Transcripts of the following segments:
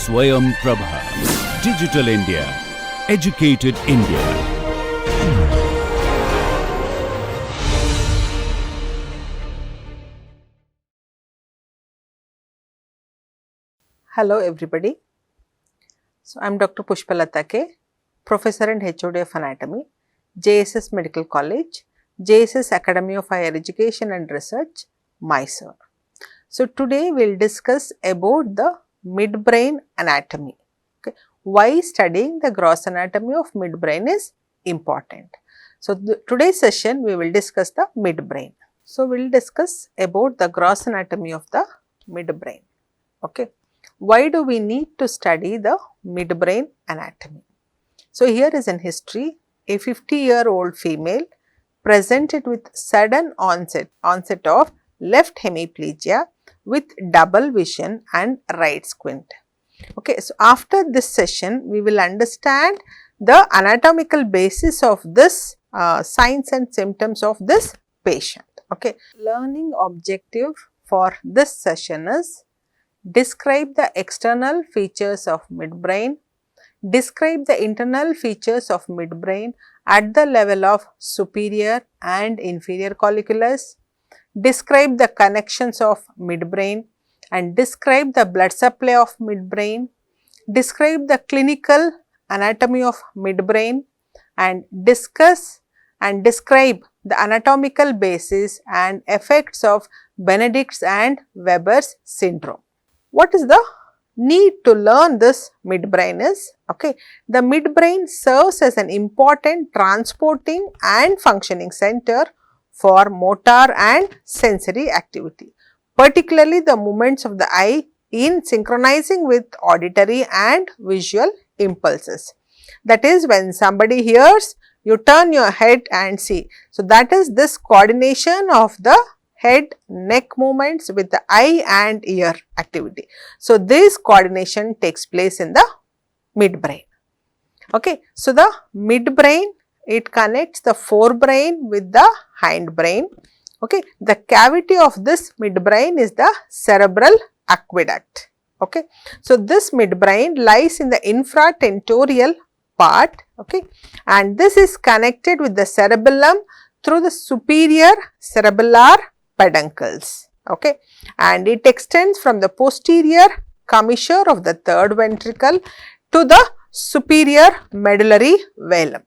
Swayam Prabha. Digital India. Educated India. Hello everybody. So I am Dr. Pushpalata K, Professor and HOD of Anatomy, JSS Medical College, JSS Academy of Higher Education and Research, Mysore. So today we will discuss about the midbrain anatomy. Okay. Why studying the gross anatomy of midbrain is important. So today's session we will discuss the midbrain. So we will discuss about the gross anatomy of the midbrain. Okay. Why do we need to study the midbrain anatomy? So here is an history. A 50-year-old female presented with sudden onset of left hemiplegia with double vision and right squint. Okay, so after this session, we will understand the anatomical basis of this signs and symptoms of this patient. Okay, learning objective for this session is describe the external features of midbrain, describe the internal features of midbrain at the level of superior and inferior colliculus, describe the connections of midbrain and describe the blood supply of midbrain, describe the clinical anatomy of midbrain and discuss and describe the anatomical basis and effects of Benedict's and Weber's syndrome. What is the need to learn this midbrain is? Okay, the midbrain serves as an important transporting and functioning center for motor and sensory activity, particularly the movements of the eye in synchronizing with auditory and visual impulses. That is, when somebody hears, you turn your head and see. So, that is this coordination of the head, neck movements with the eye and ear activity. So, this coordination takes place in the midbrain. Okay. So, the midbrain, it connects the forebrain with the hindbrain. Okay. The cavity of this midbrain is the cerebral aqueduct. Okay. So, this midbrain lies in the infratentorial part, okay, and this is connected with the cerebellum through the superior cerebellar peduncles, okay, and it extends from the posterior commissure of the third ventricle to the superior medullary velum,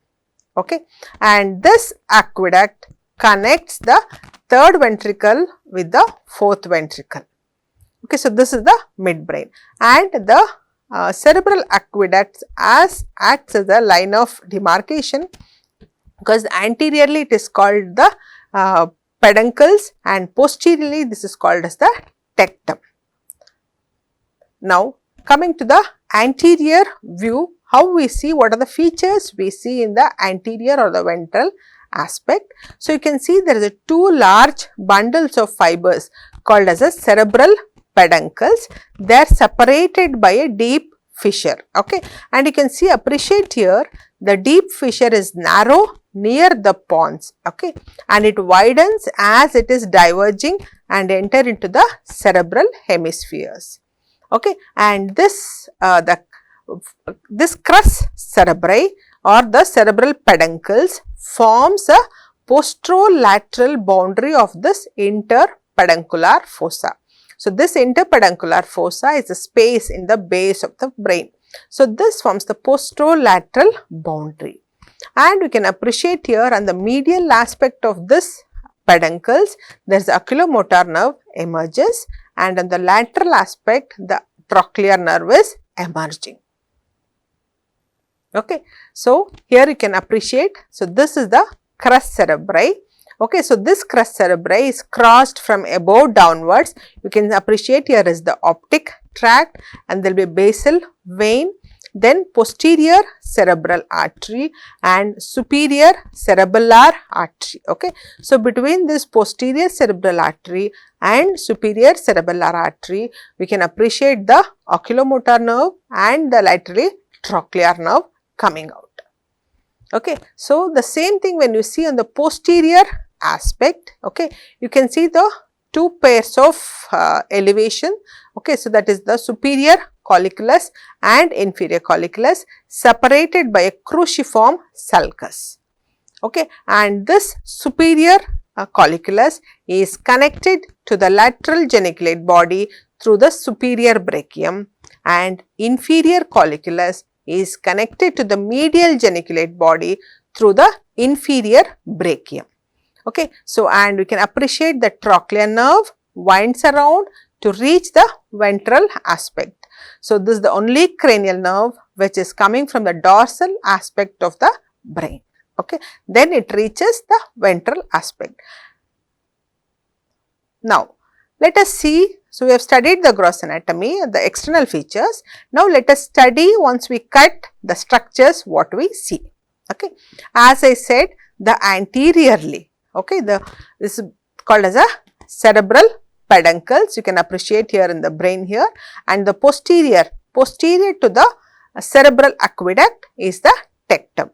okay, and this aqueduct connects the third ventricle with the fourth ventricle. Okay, so this is the midbrain, and the cerebral aqueduct acts as a line of demarcation, because anteriorly it is called the peduncles and posteriorly this is called as the tectum. Now, coming to the anterior view, how we see, what are the features we see in the anterior or the ventral aspect. So, you can see there is two large bundles of fibers called as a cerebral peduncles. They are separated by a deep fissure, okay, and you can see, appreciate here, the deep fissure is narrow near the pons, okay, and it widens as it is diverging and enter into the cerebral hemispheres, okay, and this this crus cerebri or the cerebral peduncles forms a posterolateral boundary of this interpeduncular fossa. So, this interpeduncular fossa is a space in the base of the brain. So, this forms the posterolateral boundary, and we can appreciate here on the medial aspect of this peduncles, there is oculomotor nerve emerges, and on the lateral aspect the trochlear nerve is emerging. Okay. So, here you can appreciate, so this is the crus cerebri. Okay, so this crus cerebri is crossed from above downwards. You can appreciate here is the optic tract and there will be basal vein, then posterior cerebral artery and superior cerebellar artery. Okay, so between this posterior cerebral artery and superior cerebellar artery, we can appreciate the oculomotor nerve and the laterally trochlear nerve coming out. Okay, so the same thing when you see on the posterior aspect, okay, you can see the two pairs of elevation. Okay, so that is the superior colliculus and inferior colliculus separated by a cruciform sulcus. Okay, and this superior colliculus is connected to the lateral geniculate body through the superior brachium, and inferior colliculus is connected to the medial geniculate body through the inferior brachium. Okay, so and we can appreciate the trochlear nerve winds around to reach the ventral aspect. So, this is the only cranial nerve which is coming from the dorsal aspect of the brain. Okay, then it reaches the ventral aspect. Now, let us see. So, we have studied the gross anatomy, the external features. Now, let us study once we cut the structures what we see. Okay, as I said, the anteriorly. Okay, this is called as a cerebral peduncles. You can appreciate here in the brain here, and the posterior to the cerebral aqueduct is the tectum.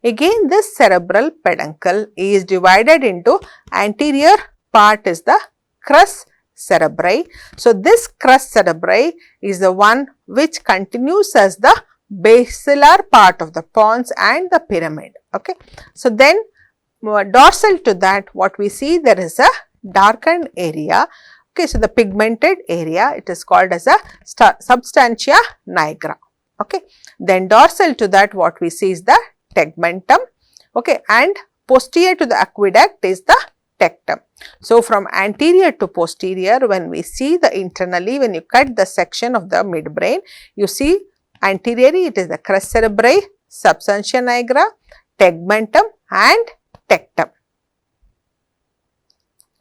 Again, this cerebral peduncle is divided into anterior part is the crus cerebri. So, this crus cerebri is the one which continues as the basilar part of the pons and the pyramid. Okay. So, then dorsal to that what we see, there is a darkened area. Okay. So, the pigmented area, it is called as a substantia nigra. Okay. Then dorsal to that what we see is the tegmentum. Okay. And posterior to the aqueduct is the tectum. So, from anterior to posterior, when we see the internally, when you cut the section of the midbrain, you see anteriorly it is the crus cerebri, substantia nigra, tegmentum and tectum.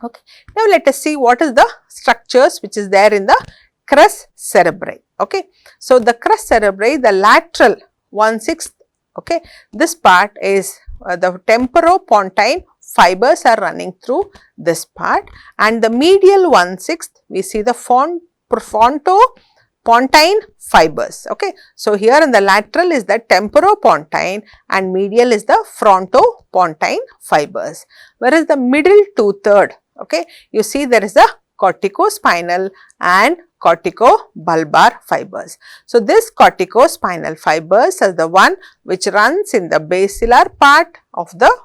Okay. Now, let us see what is the structures which is there in the crus cerebri. Okay. So, the crus cerebri, the lateral 1/6, okay, this part is the temporopontine fibers are running through this part, and the medial 1/6 we see the frontopontine fibers. Okay. So, here in the lateral is the temporopontine and medial is the frontopontine fibers, whereas the middle 2/3, okay, you see there is a corticospinal and corticobulbar fibers. So, this corticospinal fibers is the one which runs in the basilar part of the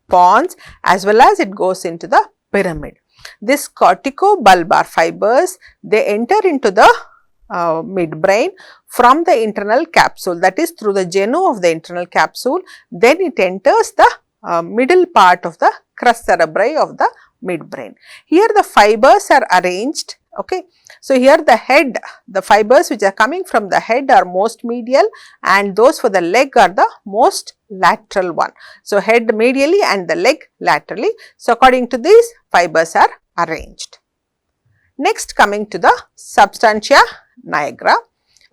pons as well as it goes into the pyramid. This corticobulbar fibers, they enter into the midbrain from the internal capsule, that is through the genu of the internal capsule, then it enters the middle part of the crus cerebri of the midbrain. Here the fibers are arranged. Okay. So, here the head, the fibers which are coming from the head are most medial and those for the leg are the most lateral one. So, head medially and the leg laterally. So, according to these fibers are arranged. Next, coming to the substantia nigra.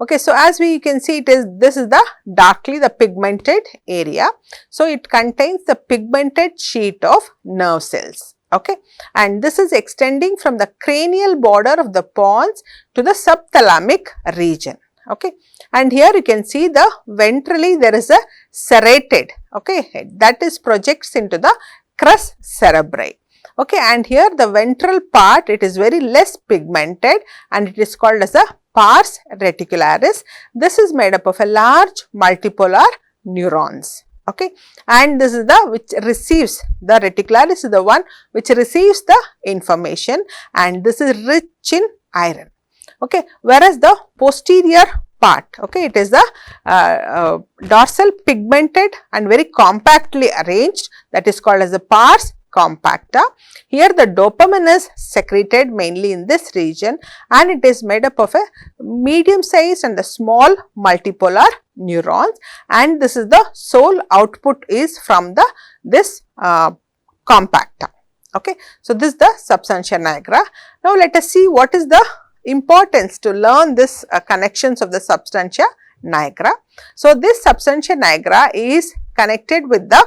Okay, so as we can see, this is the darkly the pigmented area. So, it contains the pigmented sheet of nerve cells. Okay, and this is extending from the cranial border of the pons to the subthalamic region. Okay, and here you can see the ventrally there is a serrated, okay, that is projects into the crus cerebri. Okay, and here the ventral part, it is very less pigmented and it is called as a pars reticularis. This is made up of a large multipolar neurons. Okay, and this is the which receives, the reticularis is the one which receives the information, and this is rich in iron. Okay, whereas the posterior part, okay, it is the dorsal pigmented and very compactly arranged, that is called as the pars compacta. Here the dopamine is secreted mainly in this region and it is made up of a medium sized and the small multipolar neurons, and this is the sole output is from the this compacta. Okay. So, this is the substantia nigra. Now, let us see what is the importance to learn this connections of the substantia nigra. So, this substantia nigra is connected with the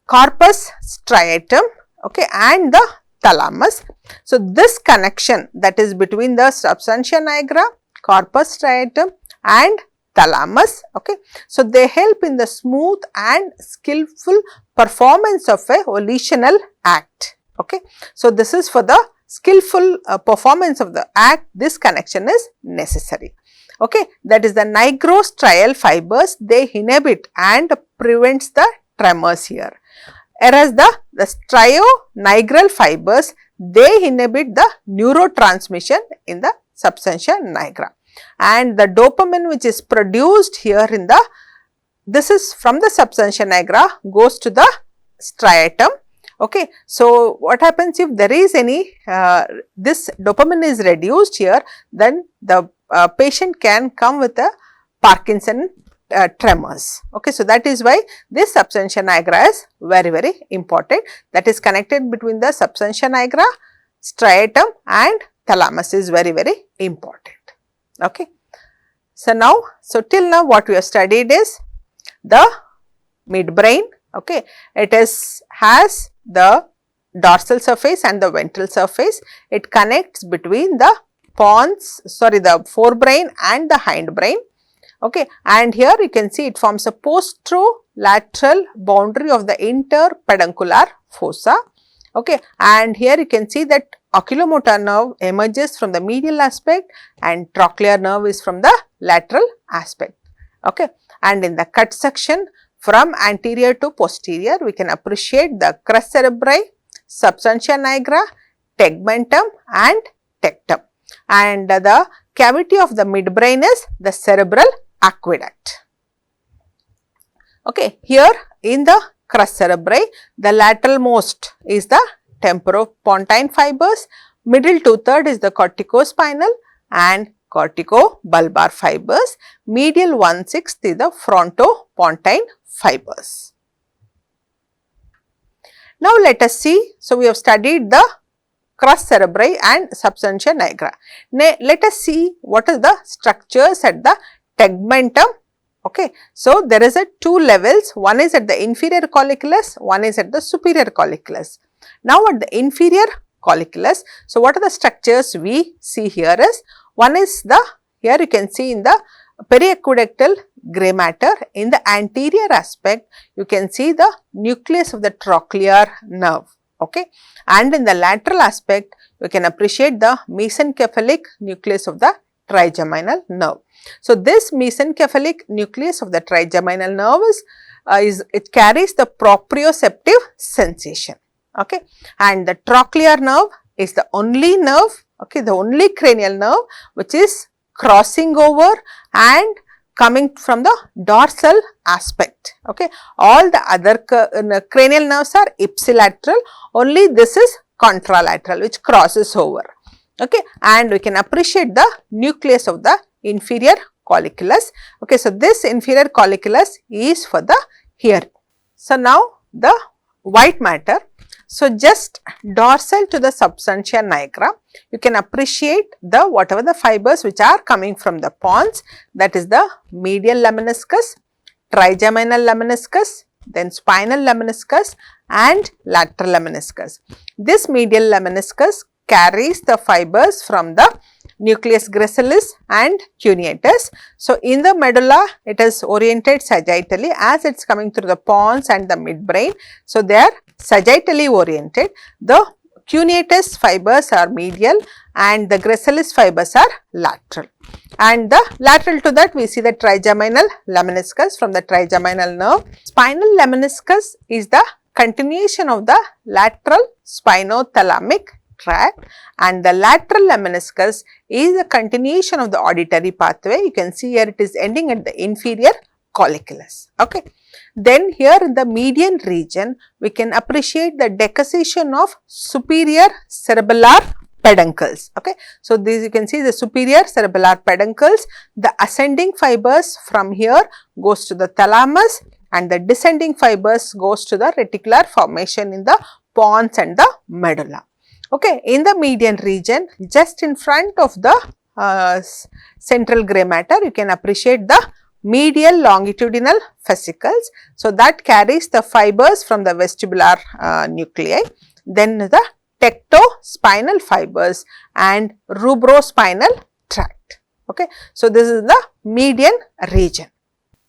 corpus striatum, okay, and the thalamus. So, this connection that is between the substantia nigra, corpus striatum and thalamus, okay. So, they help in the smooth and skillful performance of a volitional act, okay. So, this is for the skillful performance of the act, this connection is necessary. Okay, that is the nigrostrial fibers, they inhibit and prevents the tremors here. Whereas the strio-nigral fibers, they inhibit the neurotransmission in the substantia nigra. And the dopamine which is produced here in the, this is from the substantia nigra, goes to the striatum. Okay. So, what happens if there is any, this dopamine is reduced here, then the patient can come with a Parkinson tremors. Okay. So, that is why this substantia nigra is very, very important. That is connected between the substantia nigra, striatum and thalamus is very, very important. Okay. So, now, so till now what we have studied is the midbrain. Okay. It is has the dorsal surface and the ventral surface. It connects between the the forebrain and the hindbrain. Okay. And here you can see it forms a posterolateral boundary of the interpeduncular fossa. Okay. And here you can see that oculomotor nerve emerges from the medial aspect and trochlear nerve is from the lateral aspect. Okay. And in the cut section from anterior to posterior, we can appreciate the crus cerebri, substantia nigra, tegmentum and tectum. And the cavity of the midbrain is the cerebral aqueduct. Okay. Here in the crus cerebri, the lateral most is the temporopontine fibers, middle 2/3 is the corticospinal and corticobulbar fibers, medial 1/6 is the frontopontine fibers. Now, let us see. So, we have studied the crus cerebri and substantia nigra. Let us see what is the structures at the tegmentum. Okay. So, there is a two levels, one is at the inferior colliculus, one is at the superior colliculus. Now, at the inferior colliculus, so what are the structures we see here is, one is the, here you can see in the periaqueductal grey matter, in the anterior aspect you can see the nucleus of the trochlear nerve. Okay. And in the lateral aspect you can appreciate the mesencephalic nucleus of the trigeminal nerve. So, this mesencephalic nucleus of the trigeminal nerve is it carries the proprioceptive sensation. Okay. And the trochlear nerve is the only nerve, okay, the only cranial nerve which is crossing over and coming from the dorsal aspect. Okay. All the other cranial nerves are ipsilateral, only this is contralateral which crosses over. Okay. And we can appreciate the nucleus of the inferior colliculus. Okay. So, this inferior colliculus is for the hearing. So, now the white matter. So, just dorsal to the substantia nigra, you can appreciate the whatever the fibers which are coming from the pons, that is the medial lemniscus, trigeminal lemniscus, then spinal lemniscus and lateral lemniscus. This medial lemniscus carries the fibers from the nucleus gracilis and cuneatus. So, in the medulla it is oriented sagittally as it is coming through the pons and the midbrain. So, they are sagittally oriented. The cuneatus fibers are medial and the gracilis fibers are lateral. And the lateral to that we see the trigeminal lemniscus from the trigeminal nerve. Spinal lemniscus is the continuation of the lateral spinothalamic tract and the lateral lemniscus is a continuation of the auditory pathway. You can see here it is ending at the inferior colliculus. Okay. Then here in the median region we can appreciate the decussation of superior cerebellar peduncles. Okay. So, this you can see the superior cerebellar peduncles, the ascending fibers from here goes to the thalamus and the descending fibers goes to the reticular formation in the pons and the medulla. Okay. In the median region, just in front of the central grey matter, you can appreciate the medial longitudinal fascicles. So, that carries the fibers from the vestibular nuclei, then the tectospinal fibers and rubrospinal tract. Okay. So, this is the median region.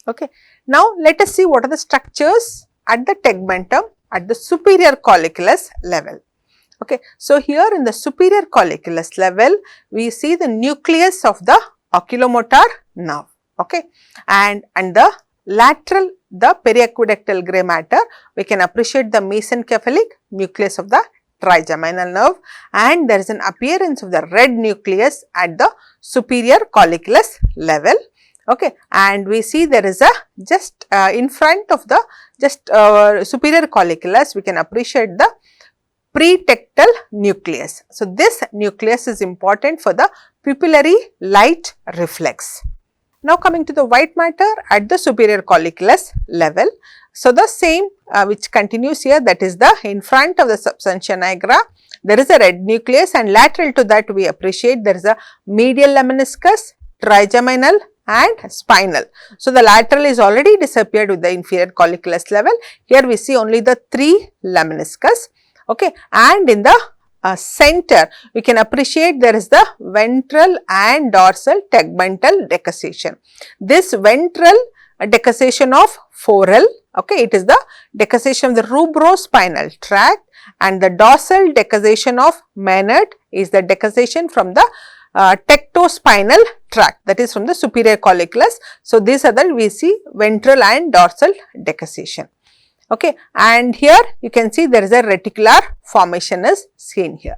Okay. Now, let us see what are the structures at the tegmentum at the superior colliculus level. Okay. So, here in the superior colliculus level, we see the nucleus of the oculomotor nerve. Okay, and the lateral, the periaqueductal grey matter, we can appreciate the mesencephalic nucleus of the trigeminal nerve, and there is an appearance of the red nucleus at the superior colliculus level. Okay, and we see there is a just in front of the superior colliculus, we can appreciate the pretectal nucleus. So, this nucleus is important for the pupillary light reflex. Now, coming to the white matter at the superior colliculus level. So, the same which continues here, that is the in front of the substantia nigra, there is a red nucleus, and lateral to that we appreciate there is a medial lemniscus, trigeminal and spinal. So, the lateral is already disappeared with the inferior colliculus level. Here we see only the 3 lemniscus. Okay, and in the center we can appreciate there is the ventral and dorsal tegmental decussation. This ventral decussation of foral, okay, it is the decussation of the rubrospinal tract, and the dorsal decussation of Maynard is the decussation from the tectospinal tract, that is from the superior colliculus. So, these are the we see ventral and dorsal decussation. Okay, and here you can see there is a reticular formation is seen here.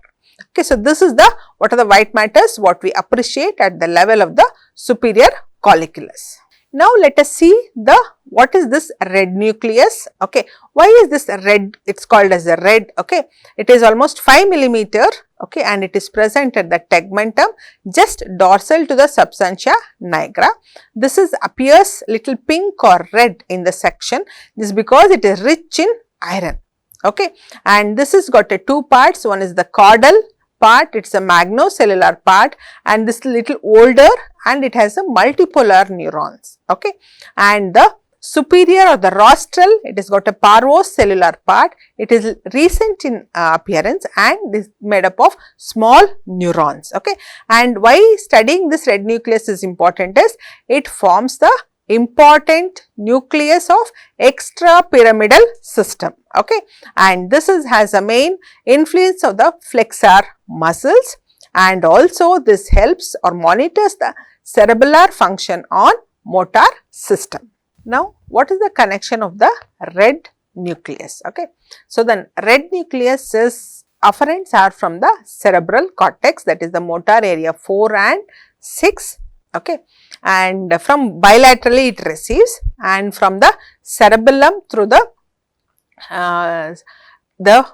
Okay, so this is the what are the white matters what we appreciate at the level of the superior colliculus. Now, let us see the what is this red nucleus. Okay, why is this red? It is called as a red. Okay, it is almost 5 millimeter. Okay, and it is present at the tegmentum just dorsal to the substantia nigra. This is appears little pink or red in the section. This is because it is rich in iron. Okay, and this has got a 2 parts. One is the caudal part, it is a magnocellular part, and this little older, and it has a multipolar neurons. Okay, and the superior or the rostral, it has got a parvocellular part. It is recent in appearance and is made up of small neurons. Okay, and why studying this red nucleus is important is it forms the important nucleus of extrapyramidal system. Okay, and this has a main influence of the flexor muscles, and also this helps or monitors the cerebellar function on motor system. Now, what is the connection of the red nucleus? Okay, so then red nucleus is afferents are from the cerebral cortex, that is the motor area 4 and 6. Okay, and from bilaterally it receives, and from the cerebellum through the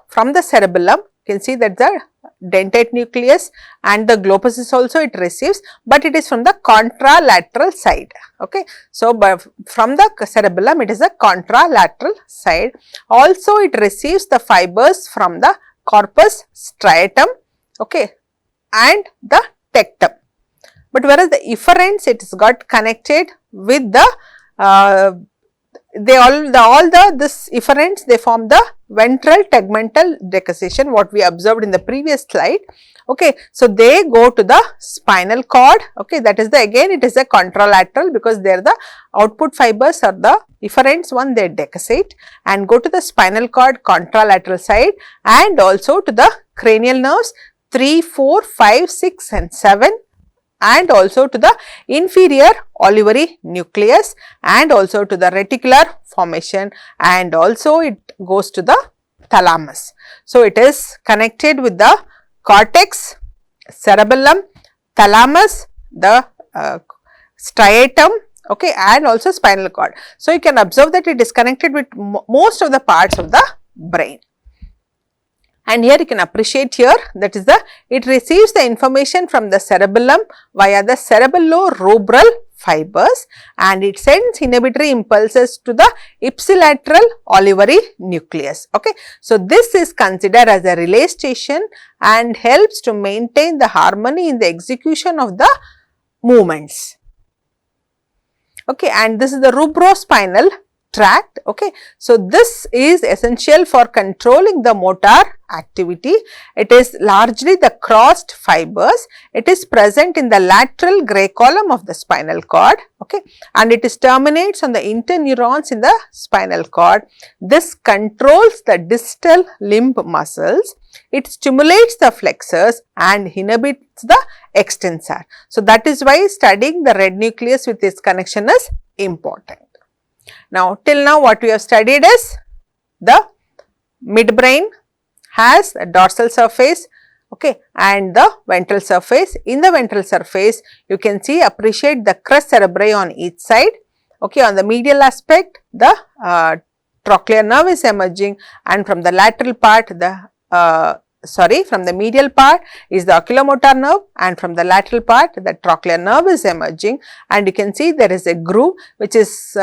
from the cerebellum you can see that the dentate nucleus and the globus is also it receives, but it is from the contralateral side. Okay, so from the cerebellum it is a contralateral side. Also it receives the fibers from the corpus striatum, okay, and the tectum. But whereas the efferents it is got connected with the this efferents they form the ventral tegmental decussation what we observed in the previous slide. Okay, so they go to the spinal cord. Okay, that is the again it is a contralateral because they are the output fibers or the efferents one they decussate and go to the spinal cord contralateral side, and also to the cranial nerves 3, 4, 5, 6 and 7. And also to the inferior olivary nucleus, and also to the reticular formation, and also it goes to the thalamus. So, it is connected with the cortex, cerebellum, thalamus, the striatum, okay, and also spinal cord. So, you can observe that it is connected with most of the parts of the brain. And here you can appreciate here that is it receives the information from the cerebellum via the cerebello-rubral fibers, and it sends inhibitory impulses to the ipsilateral olivary nucleus. Okay, so this is considered as a relay station and helps to maintain the harmony in the execution of the movements. Okay, and this is the rubrospinal tract. Okay, so this is essential for controlling the motor activity. It is largely the crossed fibers. It is present in the lateral gray column of the spinal cord. Okay, and it is terminates on the interneurons in the spinal cord. This controls the distal limb muscles. It stimulates the flexors and inhibits the extensor. So that is why studying the red nucleus with its connection is important. Now, till now what we have studied is the midbrain has a dorsal surface, okay, and the ventral surface. In the ventral surface, you can see appreciate the crus cerebri on each side. Okay, on the medial aspect, the trochlear nerve is emerging, and from the lateral part, from the medial part is the oculomotor nerve, and from the lateral part, the trochlear nerve is emerging, and you can see there is a groove which is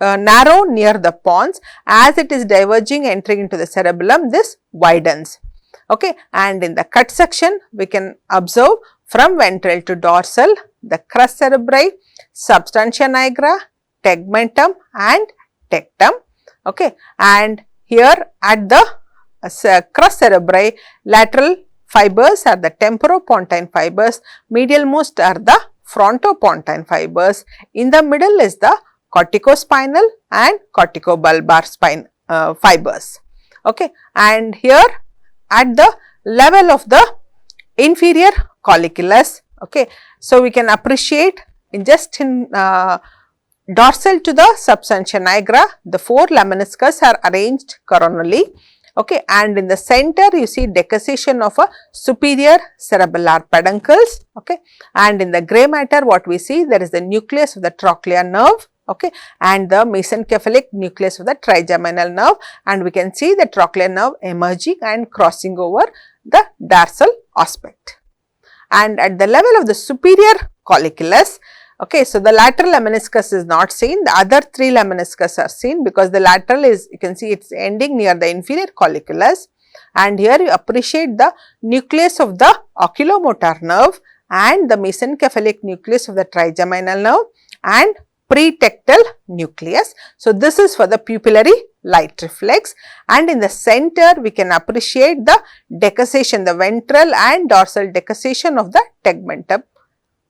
narrow near the pons. As it is diverging entering into the cerebellum, this widens. Okay, and in the cut section we can observe from ventral to dorsal the crus cerebri, substantia nigra, tegmentum and tectum. Okay, and here at the crus cerebri, lateral fibers are the temporopontine fibers, medial most are the frontopontine fibers, in the middle is the corticospinal and corticobulbar spine fibers. Okay, and here at the level of the inferior colliculus, okay, so we can appreciate in dorsal to the substantia nigra, the 4 lemniscus are arranged coronally. Okay, and in the center you see decussation of a superior cerebellar peduncles. Okay, and in the grey matter what we see, there is the nucleus of the trochlear nerve. Okay, and the mesencephalic nucleus of the trigeminal nerve, and we can see the trochlear nerve emerging and crossing over the dorsal aspect. And at the level of the superior colliculus, okay, so the lateral lemniscus is not seen, the other 3 lemniscus are seen, because the lateral is, you can see it is ending near the inferior colliculus, and here you appreciate the nucleus of the oculomotor nerve and the mesencephalic nucleus of the trigeminal nerve and pretectal nucleus. So this is for the pupillary light reflex, and in the center we can appreciate the decussation, the ventral and dorsal decussation of the tegmentum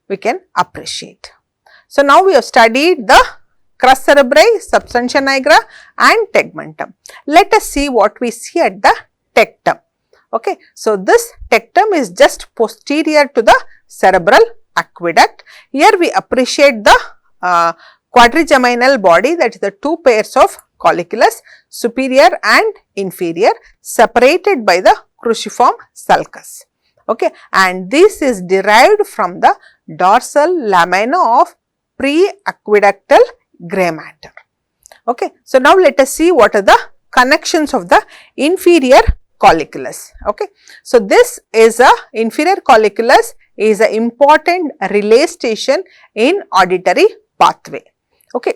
we can appreciate. So now we have studied the crus cerebri, substantia nigra and tegmentum. Let us see what we see at the tectum. Okay, so this tectum is just posterior to the cerebral aqueduct. Here we appreciate the quadrigeminal body, that is the 2 pairs of colliculus, superior and inferior, separated by the cruciform sulcus. Okay, and this is derived from the dorsal lamina of pre-aqueductal grey matter. Okay, so now let us see what are the connections of the inferior colliculus. Okay, so this is a inferior colliculus is an important relay station in auditory pathway. Okay,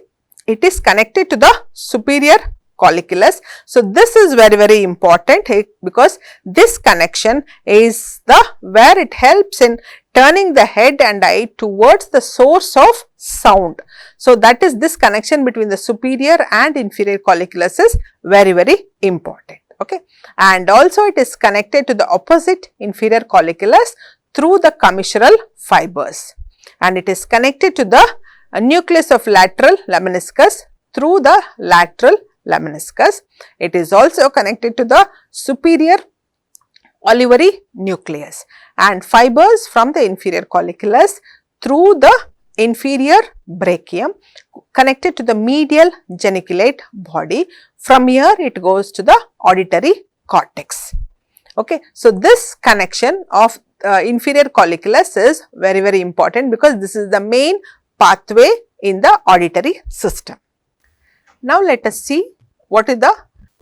it is connected to the superior colliculus. So this is very important because this connection is the where it helps in turning the head and eye towards the source of sound. So that is this connection between the superior and inferior colliculus is very important. Okay, and also it is connected to the opposite inferior colliculus through the commissural fibers, and it is connected to the nucleus of lateral lemniscus through the lateral lemniscus. It is also connected to the superior olivary nucleus, and fibers from the inferior colliculus through the inferior brachium connected to the medial geniculate body. From here it goes to the auditory cortex. Okay, so this connection of inferior colliculus is very important because this is the main pathway in the auditory system. Now let us see what is the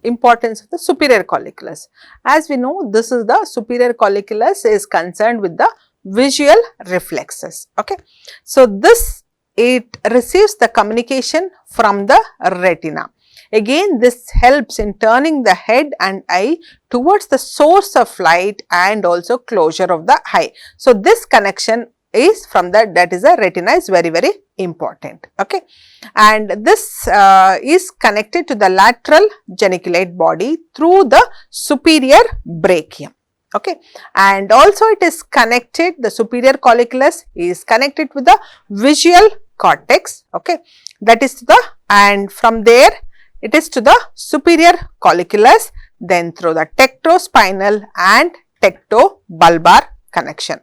importance of the superior colliculus. As we know, this is the superior colliculus is concerned with the visual reflexes. Okay, so this it receives the communication from the retina. Again, this helps in turning the head and eye towards the source of light and also closure of the eye. So this connection is from that is the retina is very important. Okay, and this is connected to the lateral geniculate body through the superior brachium. Okay, and also it is connected, the superior colliculus is connected with the visual cortex. Okay, that is to the, and from there it is to the superior colliculus, then through the tectospinal and tectobulbar connection.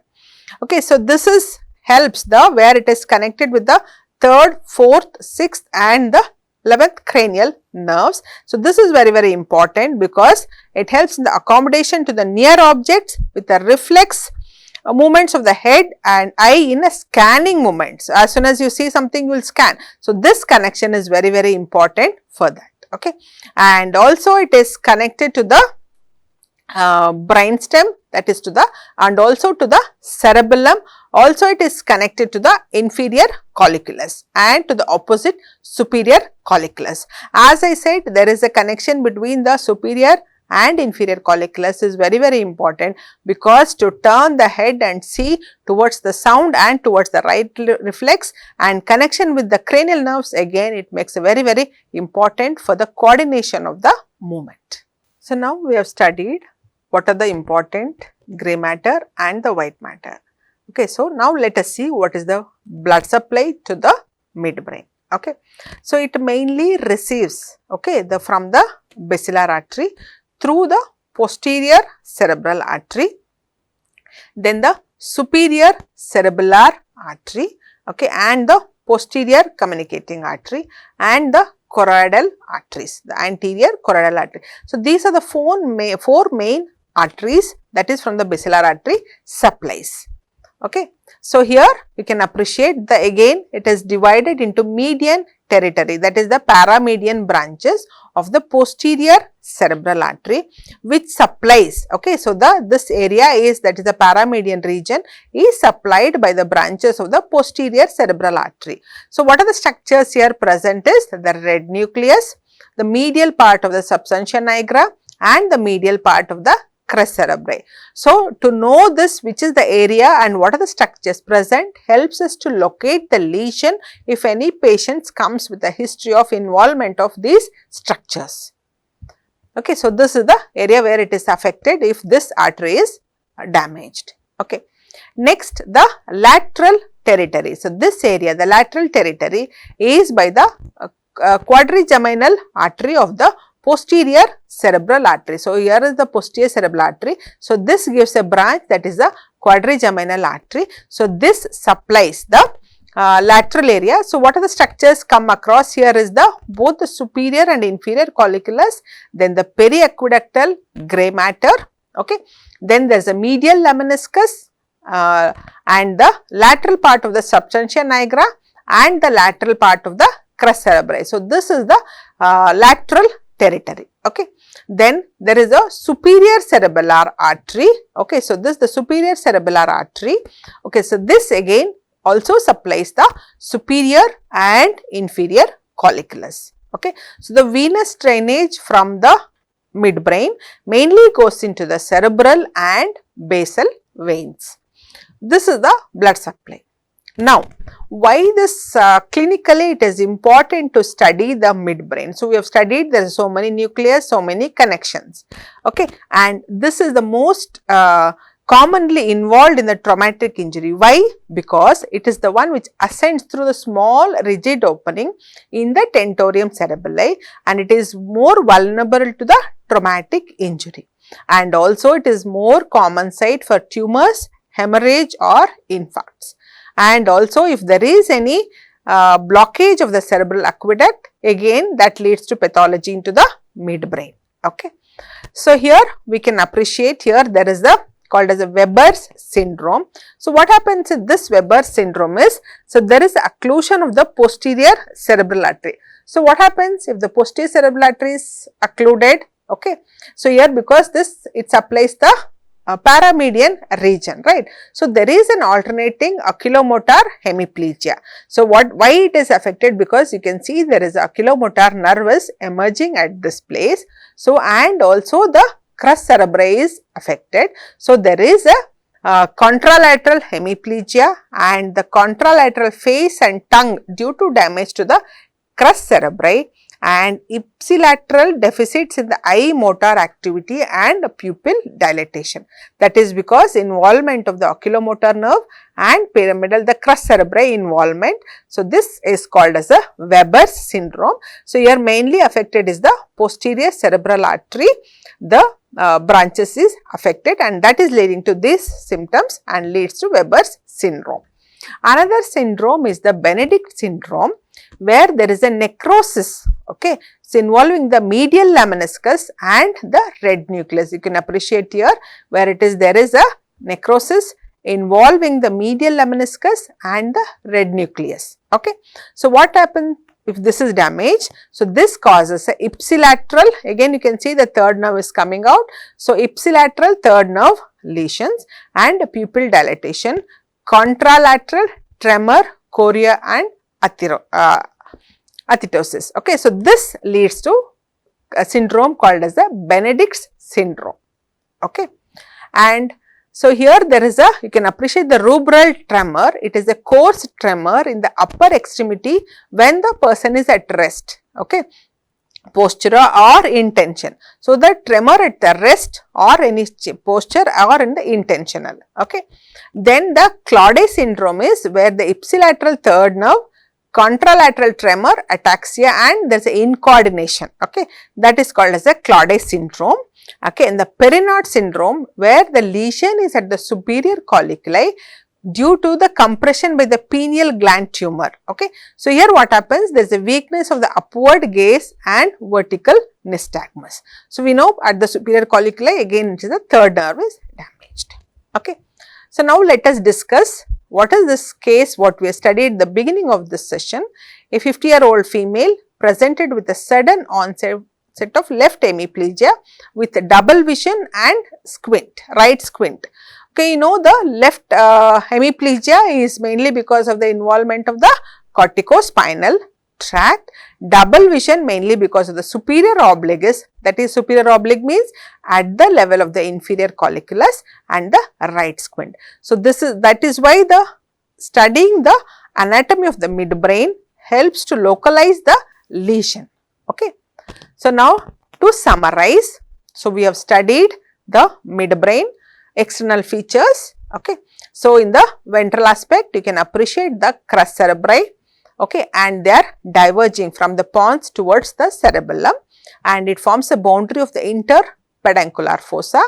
Okay, so this is helps the where it is connected with the 3rd, 4th, 6th and the 11th cranial nerves. So this is very important because it helps in the accommodation to the near objects with the reflex movements of the head and eye in a scanning movement. So as soon as you see something, you will scan. So this connection is very important for that. Okay, and also it is connected to the brainstem, that is to the, and also to the cerebellum. Also it is connected to the inferior colliculus and to the opposite superior colliculus. As I said, there is a connection between the superior and inferior colliculus is very important, because to turn the head and see towards the sound and towards the right reflex, and connection with the cranial nerves, again it makes a very important for the coordination of the movement. So now we have studied what are the important grey matter and the white matter. Okay, so now let us see what is the blood supply to the midbrain. Okay, so it mainly receives, okay, from the basilar artery through the posterior cerebral artery, then the superior cerebellar artery, okay, and the posterior communicating artery and the choroidal arteries, the anterior choroidal artery. So these are the four main arteries that is from the basilar artery supplies. Okay. So here we can appreciate the, again it is divided into median territory, that is the paramedian branches of the posterior cerebral artery which supplies. Okay, so this area is, that is the paramedian region, is supplied by the branches of the posterior cerebral artery. So what are the structures here present is the red nucleus, the medial part of the substantia nigra and the medial part of the crest cerebri. So to know this, which is the area and what are the structures present, helps us to locate the lesion if any patients comes with a history of involvement of these structures. Okay, so this is the area where it is affected if this artery is damaged. Okay. Next, the lateral territory. So this area, the lateral territory, is by the quadrigeminal artery of the posterior cerebral artery. So here is the posterior cerebral artery. So this gives a branch, that is the quadrigeminal artery. So this supplies the lateral area. So what are the structures come across here is the both the superior and inferior colliculus, then the periaqueductal grey matter. Okay, then there is a medial lemniscus and the lateral part of the substantia nigra and the lateral part of the crest cerebri. So this is the lateral territory. Okay, then there is a superior cerebellar artery. Okay, so this is the superior cerebellar artery. Okay, so this again also supplies the superior and inferior colliculus. Okay, so the venous drainage from the midbrain mainly goes into the cerebral and basal veins. This is the blood supply. Now, why this clinically it is important to study the midbrain? So we have studied there are so many nucleus, so many connections. Okay, and this is the most commonly involved in the traumatic injury. Why? Because it is the one which ascends through the small rigid opening in the tentorium cerebelli, and it is more vulnerable to the traumatic injury, and also it is more common site for tumors, hemorrhage or infarcts. And also if there is any blockage of the cerebral aqueduct, again that leads to pathology into the midbrain. Okay. So here we can appreciate, here there is the called as a Weber's syndrome. So what happens in this Weber's syndrome is, so there is occlusion of the posterior cerebral artery. So what happens if the posterior cerebral artery is occluded? Okay. So here because this it supplies the paramedian region, right. So there is an alternating oculomotor hemiplegia. So why it is affected? Because you can see there is oculomotor nerve is emerging at this place. So and also the crest cerebri is affected. So there is contralateral hemiplegia and the contralateral face and tongue due to damage to the crus cerebri, and ipsilateral deficits in the eye motor activity and pupil dilatation. That is because involvement of the oculomotor nerve and pyramidal, the crus cerebri involvement. So, this is called as a Weber's syndrome. So, here mainly affected is the posterior cerebral artery, the branches is affected, and that is leading to these symptoms and leads to Weber's syndrome. Another syndrome is the Benedict syndrome, where there is a necrosis, okay, it's involving the medial lemniscus and the red nucleus. You can appreciate here where it is, there is a necrosis involving the medial lemniscus and the red nucleus, okay. So, what happens if this is damaged? So, this causes a ipsilateral, again you can see the third nerve is coming out. So, ipsilateral third nerve lesions and pupil dilatation, contralateral tremor, chorea and athetosis. Okay. So, this leads to a syndrome called as the Benedict's syndrome. Okay. And so, here there is a, you can appreciate the rubral tremor. It is a coarse tremor in the upper extremity when the person is at rest, okay, postural or in tension. So, the tremor at the rest or any posture or in the intentional, okay. Then the Claude syndrome is where the ipsilateral third nerve, contralateral tremor, ataxia and there is a incoordination, okay, that is called as a Claude syndrome. Okay, and the Perinaud syndrome where the lesion is at the superior colliculi due to the compression by the pineal gland tumor. Okay. So, here what happens, there is a weakness of the upward gaze and vertical nystagmus. So, we know at the superior colliculi again it is the third nerve is damaged. Okay. So, now let us discuss what is this case what we have studied at the beginning of this session. A 50-year-old female presented with a sudden onset of left hemiplegia with double vision and squint, right squint. Okay, you know the left hemiplegia is mainly because of the involvement of the corticospinal tract, double vision mainly because of the superior obliques, that is superior oblique means at the level of the inferior colliculus, and the right squint. So, that is why the studying the anatomy of the midbrain helps to localize the lesion. Okay. So, now to summarize, so we have studied the midbrain external features. Okay. So, in the ventral aspect you can appreciate the crus cerebri, okay, and they are diverging from the pons towards the cerebellum and it forms a boundary of the interpeduncular fossa.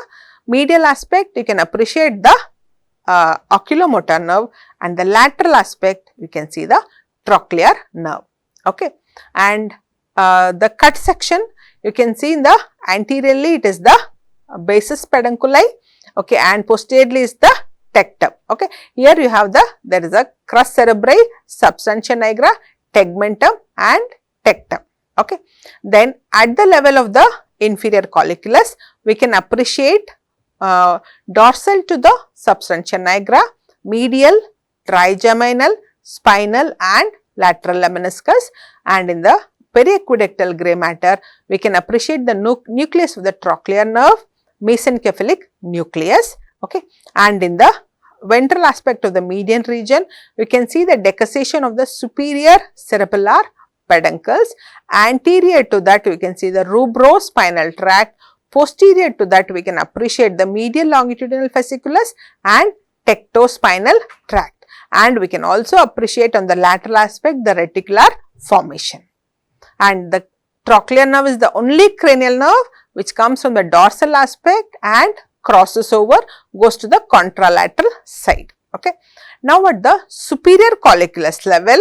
Medial aspect you can appreciate the oculomotor nerve, and the lateral aspect you can see the trochlear nerve. Okay. And the cut section you can see in the anteriorly it is the basis pedunculi, okay, and posteriorly is the tectum. Okay. Here you have the, there is a crus cerebri, substantia nigra, tegmentum and tectum. Okay. Then at the level of the inferior colliculus we can appreciate dorsal to the substantia nigra, medial, trigeminal, spinal and lateral lemniscus, and in the periaqueductal grey matter we can appreciate the nucleus of the trochlear nerve, mesencephalic nucleus, okay, and in the ventral aspect of the median region we can see the decussation of the superior cerebellar peduncles. Anterior to that we can see the rubrospinal tract, posterior to that we can appreciate the medial longitudinal fasciculus and tectospinal tract, and we can also appreciate on the lateral aspect the reticular formation. And the trochlear nerve is the only cranial nerve which comes from the dorsal aspect and crosses over, goes to the contralateral side. Okay. Now, at the superior colliculus level,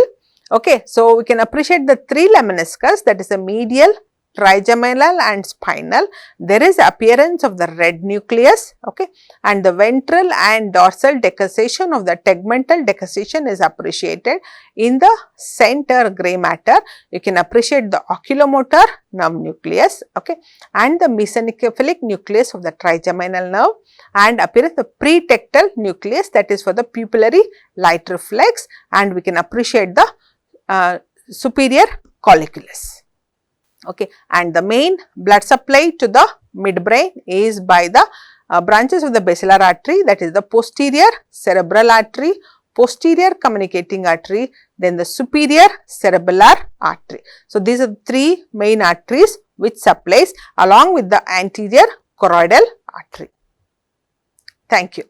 okay, so we can appreciate the three lemniscus, that is the medial, trigeminal and spinal. There is appearance of the red nucleus, okay, and the ventral and dorsal decussation of the tegmental decussation is appreciated. In the center grey matter you can appreciate the oculomotor nerve nucleus, okay, and the mesencephalic nucleus of the trigeminal nerve, and appearance the pretectal nucleus, that is for the pupillary light reflex, and we can appreciate the superior colliculus. Okay, and the main blood supply to the midbrain is by the branches of the basilar artery, that is the posterior cerebral artery, posterior communicating artery, then the superior cerebellar artery. So, these are the 3 main arteries which supplies along with the anterior choroidal artery. Thank you.